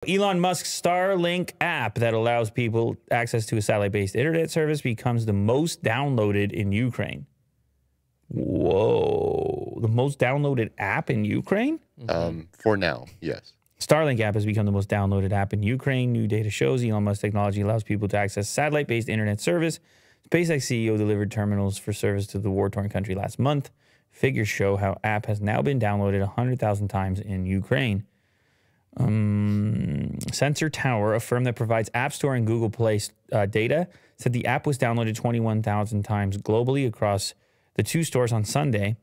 Elon Musk's Starlink app that allows people access to a satellite-based internet service becomes the most downloaded in Ukraine. Whoa. The most downloaded app in Ukraine? For now, yes. Starlink app has become the most downloaded app in Ukraine. New data shows Elon Musk technology allows people to access satellite-based internet service. SpaceX CEO delivered terminals for service to the war-torn country last month. Figures show how app has now been downloaded 100,000 times in Ukraine. Sensor Tower, a firm that provides App Store and Google Play data, said the app was downloaded 21,000 times globally across the two stores on Sunday.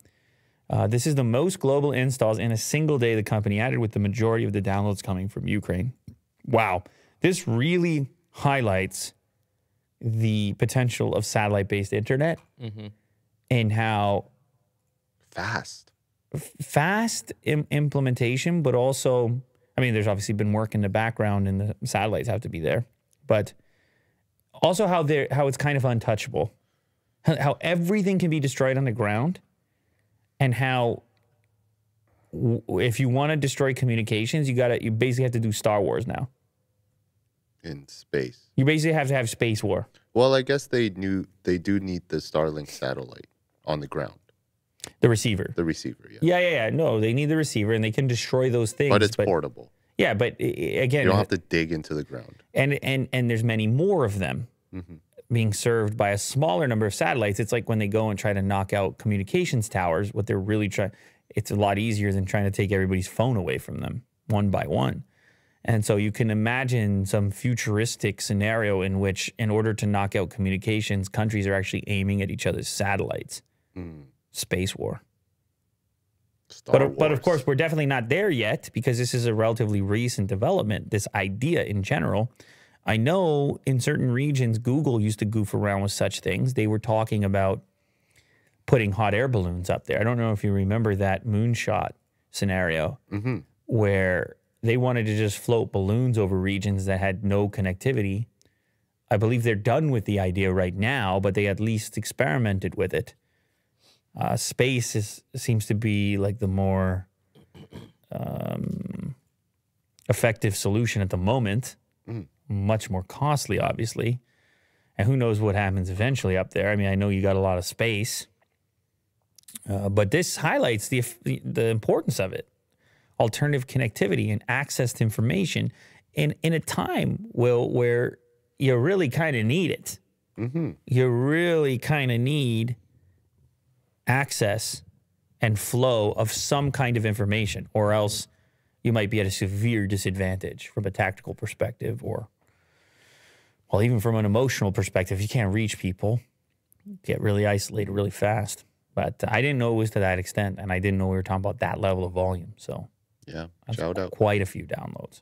This is the most global installs in a single day, the company added, with the majority of the downloads coming from Ukraine. Wow. This really highlights the potential of satellite-based internet and how fast implementation, but also, I mean, there's obviously been work in the background and the satellites have to be there, but also how it's kind of untouchable, how everything can be destroyed on the ground, and how if you want to destroy communications, you basically have to do Star Wars now. In space. You basically have to have space war. Well, I guess they do need the Starlink satellite on the ground. The receiver. The receiver, yeah. Yeah. No, they need the receiver, and they can destroy those things. But it's portable. Yeah, but again, you don't have to dig into the ground. And there's many more of them being served by a smaller number of satellites. It's like when they go and try to knock out communications towers, what they're really trying, it's a lot easier than trying to take everybody's phone away from them one by one. And so you can imagine some futuristic scenario in which, in order to knock out communications, countries are actually aiming at each other's satellites. Space war. But of course, we're definitely not there yet, because this is a relatively recent development, this idea in general. I know in certain regions, Google used to goof around with such things. They were talking about putting hot air balloons up there. I don't know if you remember that moonshot scenario where they wanted to just float balloons over regions that had no connectivity. I believe they're done with the idea right now, but they at least experimented with it. Space seems to be like the more effective solution at the moment. Much more costly, obviously. And who knows what happens eventually up there. I mean, I know you got a lot of space. But this highlights the importance of it. Alternative connectivity and access to information in a time where you really kind of need it. You really kind of need access and flow of some kind of information, or else you might be at a severe disadvantage from a tactical perspective, or, well, even from an emotional perspective. You can't reach people, you get really isolated really fast. But I didn't know it was to that extent, and I didn't know we were talking about that level of volume. So yeah, shout out. Quite a few downloads.